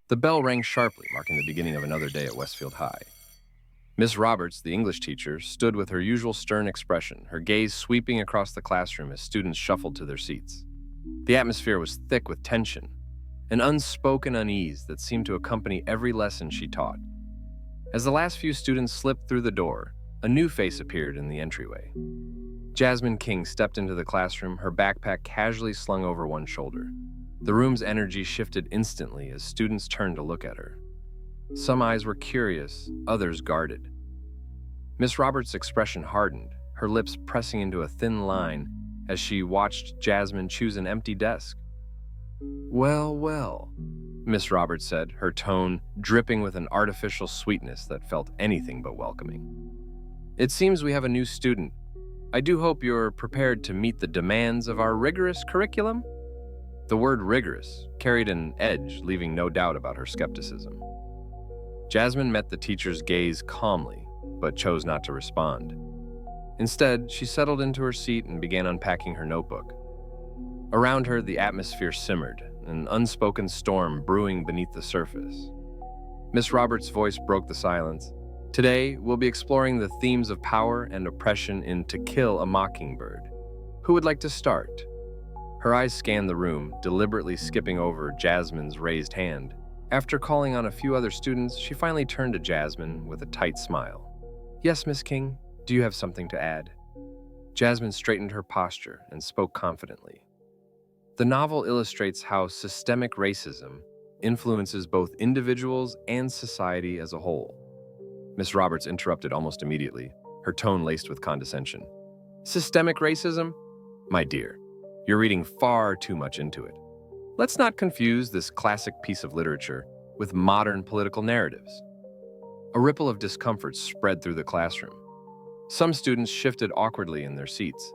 The bell rang sharply, marking the beginning of another day at Westfield High. Miss Roberts, the English teacher, stood with her usual stern expression, her gaze sweeping across the classroom as students shuffled to their seats. The atmosphere was thick with tension, an unspoken unease that seemed to accompany every lesson she taught. As the last few students slipped through the door, a new face appeared in the entryway. Jasmine King stepped into the classroom, her backpack casually slung over one shoulder. The room's energy shifted instantly as students turned to look at her. Some eyes were curious, others guarded. Miss Roberts' expression hardened, her lips pressing into a thin line as she watched Jasmine choose an empty desk. "Well, well," Miss Roberts said, her tone dripping with an artificial sweetness that felt anything but welcoming. "It seems we have a new student. I do hope you're prepared to meet the demands of our rigorous curriculum." The word rigorous carried an edge, leaving no doubt about her skepticism. Jasmine met the teacher's gaze calmly, but chose not to respond. Instead, she settled into her seat and began unpacking her notebook. Around her, the atmosphere simmered, an unspoken storm brewing beneath the surface. Miss Roberts' voice broke the silence. "Today, we'll be exploring the themes of power and oppression in To Kill a Mockingbird. Who would like to start?" Her eyes scanned the room, deliberately skipping over Jasmine's raised hand. After calling on a few other students, she finally turned to Jasmine with a tight smile. "Yes, Miss King, do you have something to add?" Jasmine straightened her posture and spoke confidently. The novel illustrates how systemic racism influences both individuals and society as a whole. Miss Roberts interrupted almost immediately, her tone laced with condescension. "Systemic racism? My dear, you're reading far too much into it. Let's not confuse this classic piece of literature with modern political narratives." A ripple of discomfort spread through the classroom. Some students shifted awkwardly in their seats,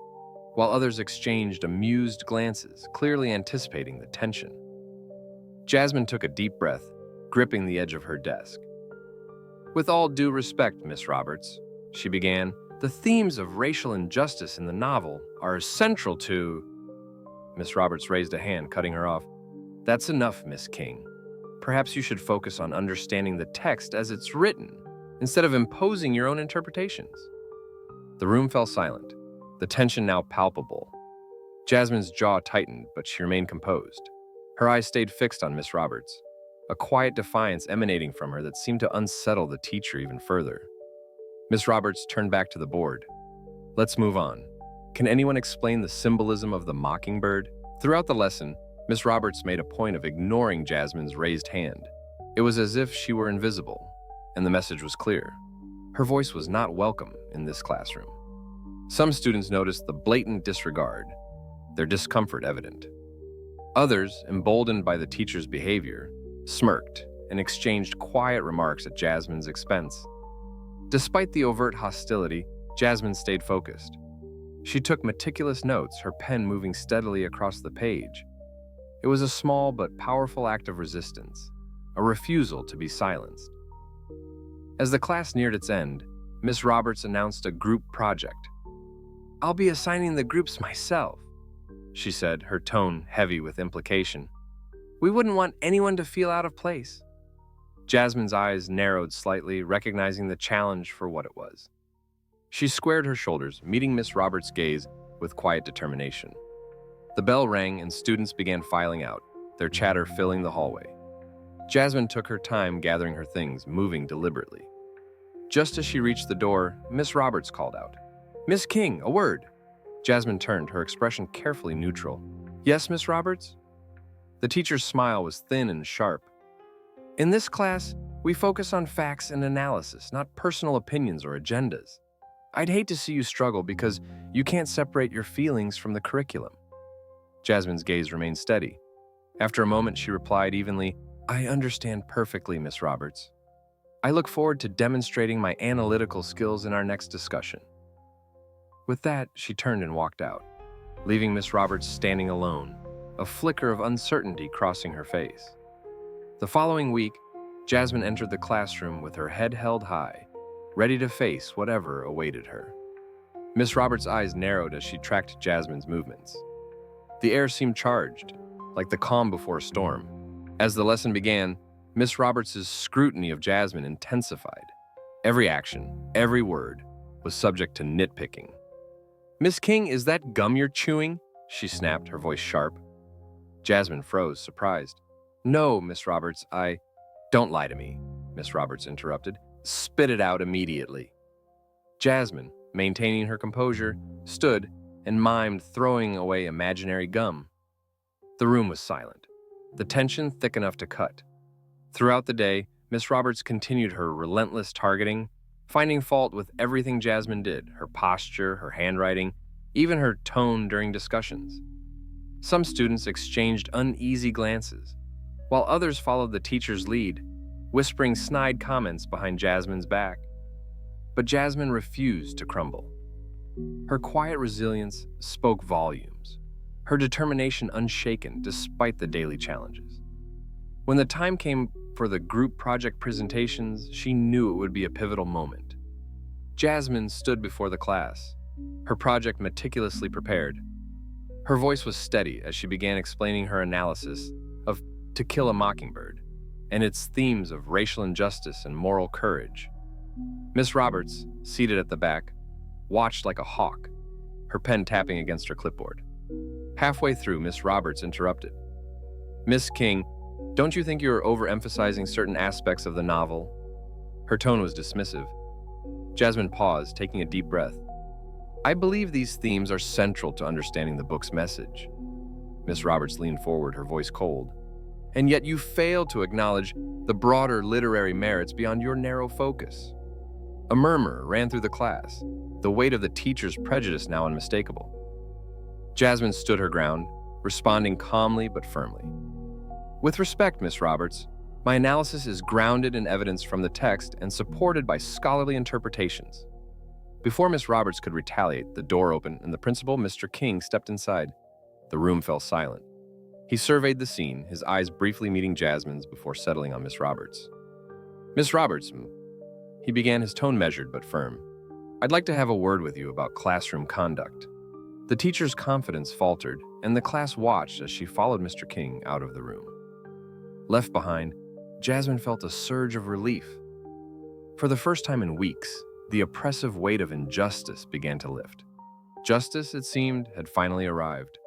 while others exchanged amused glances, clearly anticipating the tension. Jasmine took a deep breath, gripping the edge of her desk. "With all due respect, Miss Roberts," she began, "the themes of racial injustice in the novel are central to—" Miss Roberts raised a hand, cutting her off. "That's enough, Miss King. Perhaps you should focus on understanding the text as it's written, instead of imposing your own interpretations." The room fell silent, the tension now palpable. Jasmine's jaw tightened, but she remained composed. Her eyes stayed fixed on Miss Roberts, a quiet defiance emanating from her that seemed to unsettle the teacher even further. Miss Roberts turned back to the board. "Let's move on. Can anyone explain the symbolism of the mockingbird?" Throughout the lesson, Miss Roberts made a point of ignoring Jasmine's raised hand. It was as if she were invisible, and the message was clear. Her voice was not welcome in this classroom. Some students noticed the blatant disregard, their discomfort evident. Others, emboldened by the teacher's behavior, smirked and exchanged quiet remarks at Jasmine's expense. Despite the overt hostility, Jasmine stayed focused. She took meticulous notes, her pen moving steadily across the page. It was a small but powerful act of resistance, a refusal to be silenced. As the class neared its end, Miss Roberts announced a group project. "I'll be assigning the groups myself," she said, her tone heavy with implication. "We wouldn't want anyone to feel out of place." Jasmine's eyes narrowed slightly, recognizing the challenge for what it was. She squared her shoulders, meeting Miss Roberts' gaze with quiet determination. The bell rang and students began filing out, their chatter filling the hallway. Jasmine took her time gathering her things, moving deliberately. Just as she reached the door, Miss Roberts called out, "Miss King, a word." Jasmine turned, her expression carefully neutral. "Yes, Miss Roberts?" The teacher's smile was thin and sharp. "In this class, we focus on facts and analysis, not personal opinions or agendas. I'd hate to see you struggle because you can't separate your feelings from the curriculum." Jasmine's gaze remained steady. After a moment, she replied evenly, "I understand perfectly, Miss Roberts. I look forward to demonstrating my analytical skills in our next discussion." With that, she turned and walked out, leaving Miss Roberts standing alone, a flicker of uncertainty crossing her face. The following week, Jasmine entered the classroom with her head held high, ready to face whatever awaited her. Miss Roberts' eyes narrowed as she tracked Jasmine's movements. The air seemed charged, like the calm before a storm. As the lesson began, Miss Roberts' scrutiny of Jasmine intensified. Every action, every word, was subject to nitpicking. "Miss King, is that gum you're chewing?" she snapped, her voice sharp. Jasmine froze, surprised. "No, Miss Roberts, I—" "Don't lie to me," Miss Roberts interrupted. "Spit it out immediately." Jasmine, maintaining her composure, stood and mimed throwing away imaginary gum. The room was silent, the tension thick enough to cut. Throughout the day, Miss Roberts continued her relentless targeting, finding fault with everything Jasmine did, her posture, her handwriting, even her tone during discussions. Some students exchanged uneasy glances, while others followed the teacher's lead, whispering snide comments behind Jasmine's back. But Jasmine refused to crumble. Her quiet resilience spoke volumes, her determination unshaken despite the daily challenges. When the time came for the group project presentations, she knew it would be a pivotal moment. Jasmine stood before the class, her project meticulously prepared. Her voice was steady as she began explaining her analysis of To Kill a Mockingbird and its themes of racial injustice and moral courage. Miss Roberts, seated at the back, watched like a hawk, her pen tapping against her clipboard. Halfway through, Miss Roberts interrupted. "Miss King, don't you think you're overemphasizing certain aspects of the novel?" Her tone was dismissive. Jasmine paused, taking a deep breath. "I believe these themes are central to understanding the book's message." Miss Roberts leaned forward, her voice cold. "And yet you fail to acknowledge the broader literary merits beyond your narrow focus." A murmur ran through the class, the weight of the teacher's prejudice now unmistakable. Jasmine stood her ground, responding calmly but firmly. "With respect, Miss Roberts, my analysis is grounded in evidence from the text and supported by scholarly interpretations." Before Miss Roberts could retaliate, the door opened and the principal, Mr. King, stepped inside. The room fell silent. He surveyed the scene, his eyes briefly meeting Jasmine's before settling on Miss Roberts. "Miss Roberts," he began, his tone measured but firm, "I'd like to have a word with you about classroom conduct." The teacher's confidence faltered, and the class watched as she followed Mr. King out of the room. Left behind, Jasmine felt a surge of relief. For the first time in weeks, the oppressive weight of injustice began to lift. Justice, it seemed, had finally arrived.